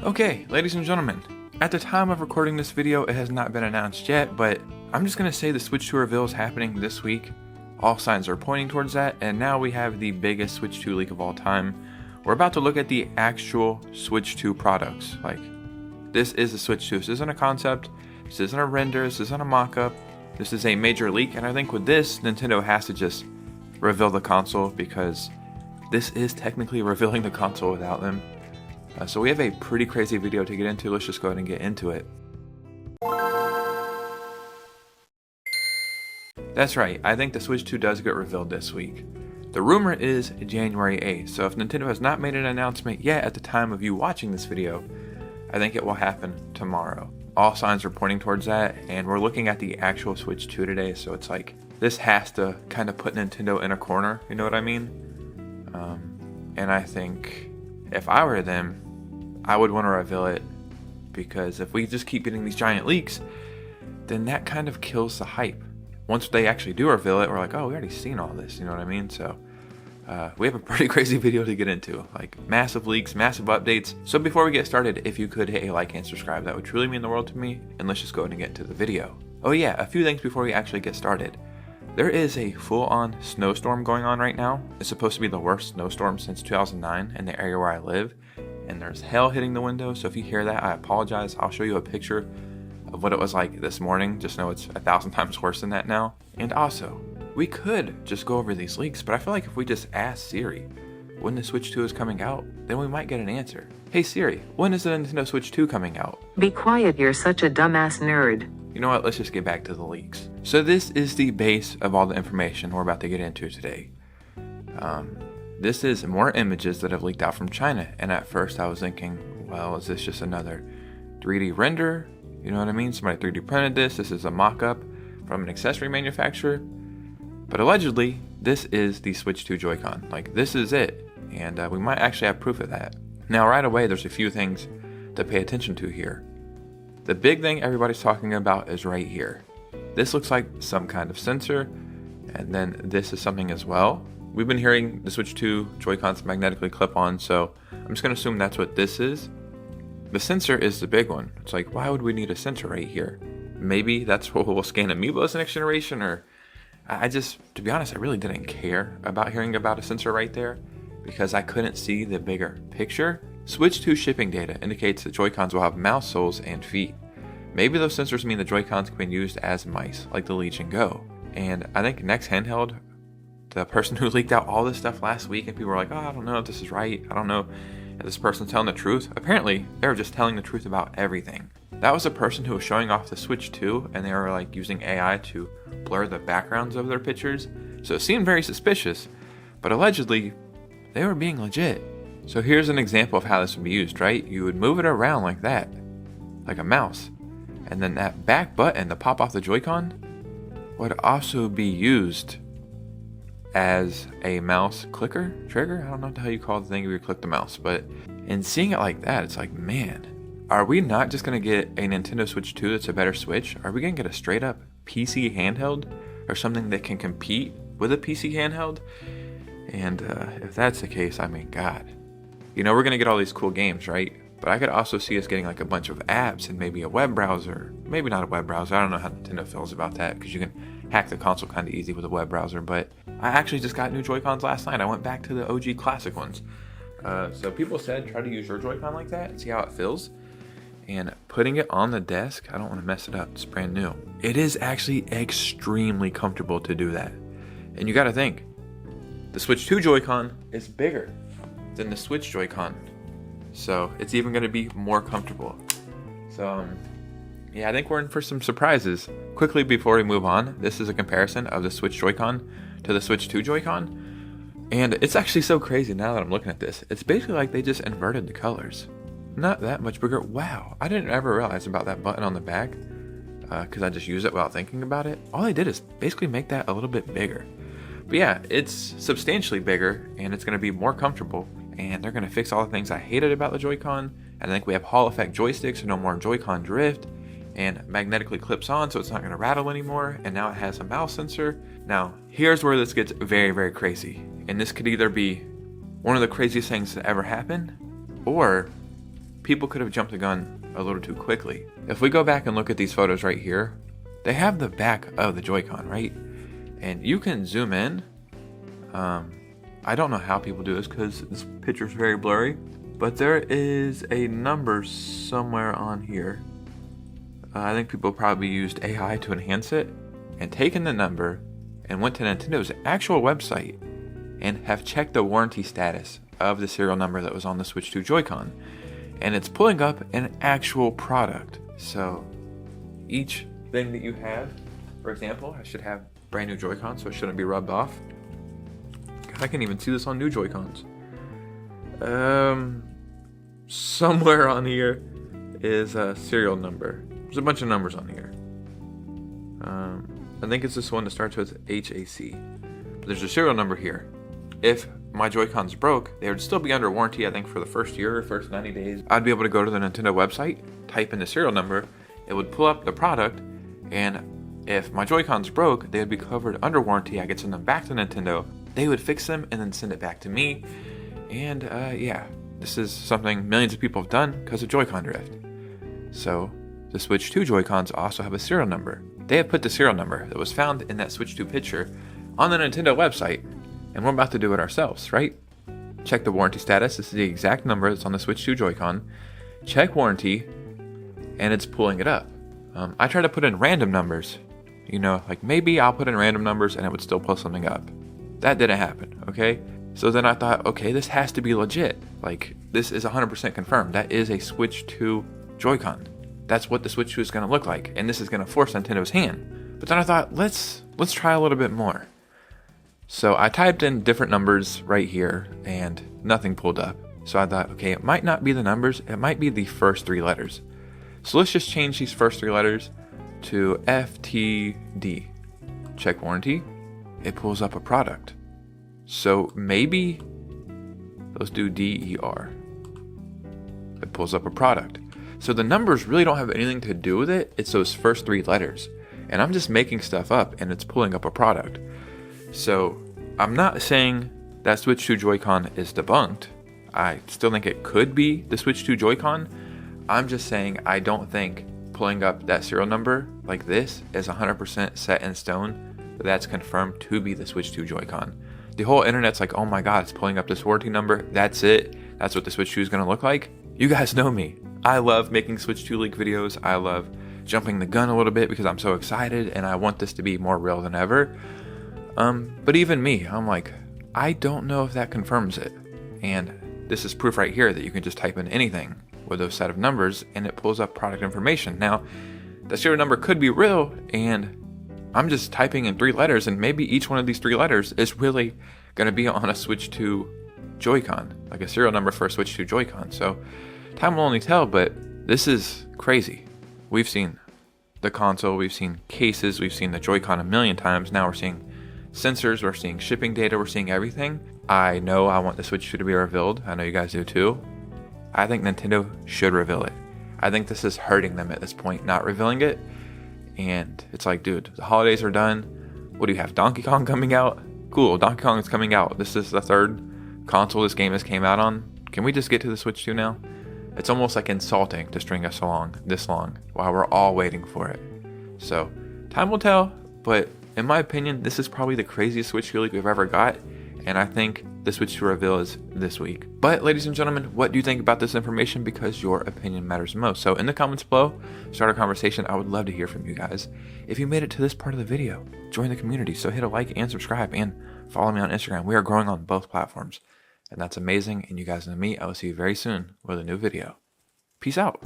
Okay, ladies and gentlemen, at the time of recording this video, it has not been announced yet, but I'm just going to say the Switch 2 reveal is happening this week. All signs are pointing towards that, and now we have the biggest Switch 2 leak of all time. We're about to look at the actual Switch 2 products. Like, this is the Switch 2. This isn't a concept, this isn't a render, this isn't a mock-up. This is a major leak, and I think with this, Nintendo has to just reveal the console because this is technically revealing the console without them. So we have a pretty crazy video to get into. Let's just go ahead and get into it. That's right, I think the Switch 2 does get revealed this week. The rumor is January 8th, so if Nintendo has not made an announcement yet at the time of you watching this video, I think it will happen tomorrow. All signs are pointing towards that, and we're looking at the actual Switch 2 today, so it's like, this has to kind of put Nintendo in a corner, you know what I mean? And I think if I were them, I would want to reveal it, because if we just keep getting these giant leaks, then that kind of kills the hype. Once they actually do reveal it, we're like, oh, we already seen all this, you know what I mean? So we have a pretty crazy video to get into, like massive leaks, massive updates. So before we get started, if you could hit a like and subscribe, that would truly mean the world to me. And let's just go ahead and get into the video. Oh yeah, a few things before we actually get started. There is a full-on snowstorm going on right now. It's supposed to be the worst snowstorm since 2009 in the area where I live. And there's hail hitting the window, so if you hear that, I apologize. I'll show you a picture of what it was like this morning. Just know it's 1,000 times worse than that now. And also, we could just go over these leaks, but I feel like if we just ask Siri when the Switch 2 is coming out, then we might get an answer. Hey Siri, when is the Nintendo Switch 2 coming out? Be quiet, you're such a dumbass nerd. You know what, let's just get back to the leaks. So this is the base of all the information we're about to get into today. This is more images that have leaked out from China, and at first I was thinking, well, is this just another 3D render? You know what I mean? Somebody 3D printed this. This is a mock-up from an accessory manufacturer. But allegedly, this is the Switch 2 Joy-Con. Like, this is it. And we might actually have proof of that. Now, right away, there's a few things to pay attention to here. The big thing everybody's talking about is right here. This looks like some kind of sensor. And then this is something as well. We've been hearing the Switch 2 Joy-Cons magnetically clip on, so I'm just going to assume that's what this is. The sensor is the big one. It's like, why would we need a sensor right here? Maybe that's what will scan amiibos next generation, or I just, to be honest, I really didn't care about hearing about a sensor right there because I couldn't see the bigger picture. Switch 2 shipping data indicates that Joy-Cons will have mouse soles and feet. Maybe those sensors mean the Joy-Cons can be used as mice, like the Legion Go. And I think next handheld, the person who leaked out all this stuff last week, and people were like, oh, I don't know if this is right. I don't know if this person's telling the truth. Apparently, they were just telling the truth about everything. That was a person who was showing off the Switch 2, and they were like using AI to blur the backgrounds of their pictures. So it seemed very suspicious, but allegedly, they were being legit. So here's an example of how this would be used, right? You would move it around like that, like a mouse. And then that back button to pop off the Joy-Con would also be used as a mouse clicker, trigger? I don't know what the hell you call the thing if you click the mouse, but in seeing it like that, it's like, man, are we not just going to get a Nintendo Switch 2 that's a better Switch? Are we going to get a straight up PC handheld or something that can compete with a PC handheld? And if that's the case, I mean, God, you know, we're going to get all these cool games, right? But I could also see us getting like a bunch of apps and maybe a web browser, maybe not a web browser. I don't know how Nintendo feels about that because you can hack the console kind of easy with a web browser, but I actually just got new Joy-Cons last night. I went back to the OG classic ones. So people said try to use your Joy-Con like that and see how it feels. And putting it on the desk, I don't want to mess it up. It's brand new. It is actually extremely comfortable to do that. And you got to think, the Switch 2 Joy-Con is bigger than the Switch Joy-Con. So it's even going to be more comfortable. So yeah, I think we're in for some surprises. Quickly before we move on, this is a comparison of the Switch Joy-Con to the Switch 2 Joy-Con. And it's actually so crazy now that I'm looking at this. It's basically like they just inverted the colors. Not that much bigger. Wow, I didn't ever realize about that button on the back because I just use it without thinking about it. All they did is basically make that a little bit bigger. But yeah, it's substantially bigger and it's going to be more comfortable. And they're going to fix all the things I hated about the Joy-Con. And I think we have Hall effect joysticks, so no more Joy-Con drift. And magnetically clips on, so it's not going to rattle anymore. And now it has a mouse sensor. Now, here's where this gets very, very crazy. And this could either be one of the craziest things that ever happened, or people could have jumped the gun a little too quickly. If we go back and look at these photos right here, they have the back of the Joy-Con, right? And you can zoom in. I don't know how people do this because this picture's very blurry, but there is a number somewhere on here. I think people probably used AI to enhance it and taken the number and went to Nintendo's actual website and have checked the warranty status of the serial number that was on the Switch 2 Joy-Con. And it's pulling up an actual product. So each thing that you have, for example, I should have brand new Joy-Con, so it shouldn't be rubbed off. I can even see this on new Joy-Cons. Somewhere on here is a serial number. There's a bunch of numbers on here. I think it's this one that starts with HAC. But there's a serial number here. If my Joy-Cons broke, they would still be under warranty, I think, for the first year or first 90 days. I'd be able to go to the Nintendo website, type in the serial number, it would pull up the product, and if my Joy-Cons broke, they would be covered under warranty. I could send them back to Nintendo. They would fix them and then send it back to me. And yeah, this is something millions of people have done because of Joy-Con drift. So the Switch 2 Joy-Cons also have a serial number. They have put the serial number that was found in that Switch 2 picture on the Nintendo website, and we're about to do it ourselves, right? Check the warranty status. This is the exact number that's on the Switch 2 Joy-Con. Check warranty, and it's pulling it up. I tried to put in random numbers. You know, like maybe I'll put in random numbers and it would still pull something up. That didn't happen, okay? So then I thought, okay, this has to be legit. Like, this is 100% confirmed. That is a Switch 2 Joy-Con. That's what the Switch 2 is going to look like, and this is going to force Nintendo's hand. But then I thought, let's try a little bit more. So I typed in different numbers right here, and nothing pulled up. So I thought, okay, it might not be the numbers, it might be the first three letters. So let's just change these first three letters to FTD. Check warranty. It pulls up a product. So maybe let's do DER. It pulls up a product. So the numbers really don't have anything to do with it. It's those first three letters. And I'm just making stuff up and it's pulling up a product. So I'm not saying that Switch 2 Joy-Con is debunked. I still think it could be the Switch 2 Joy-Con. I'm just saying I don't think pulling up that serial number like this is 100% set in stone. That's confirmed to be the Switch 2 Joy-Con. The whole internet's like, oh my god, it's pulling up this warranty number. That's it. That's what the Switch 2 is going to look like. You guys know me. I love making Switch 2 leak videos. I love jumping the gun a little bit because I'm so excited and I want this to be more real than ever. But even me, I'm like, I don't know if that confirms it. And this is proof right here that you can just type in anything with those set of numbers and it pulls up product information. Now, the serial number could be real and I'm just typing in three letters and maybe each one of these three letters is really going to be on a Switch 2 Joy-Con, like a serial number for a Switch 2 Joy-Con. So time will only tell, but this is crazy. We've seen the console, we've seen cases, we've seen the Joy-Con a million times. Now we're seeing sensors, we're seeing shipping data, we're seeing everything. I know I want the Switch 2 to be revealed. I know you guys do too. I think Nintendo should reveal it. I think this is hurting them at this point, not revealing it. And it's like, dude, the holidays are done. What do you have, Donkey Kong coming out? Cool, Donkey Kong is coming out. This is the third console this game has came out on. Can we just get to the Switch 2 now? It's almost like insulting to string us along this long while we're all waiting for it. So, time will tell, but in my opinion, this is probably the craziest Switch 2 leak we've ever got. And I think the Switch 2 reveal is this week. But ladies and gentlemen, what do you think about this information? Because your opinion matters most. So in the comments below, start a conversation. I would love to hear from you guys. If you made it to this part of the video, join the community. So hit a like and subscribe and follow me on Instagram. We are growing on both platforms. And that's amazing. And you guys know me. I will see you very soon with a new video. Peace out.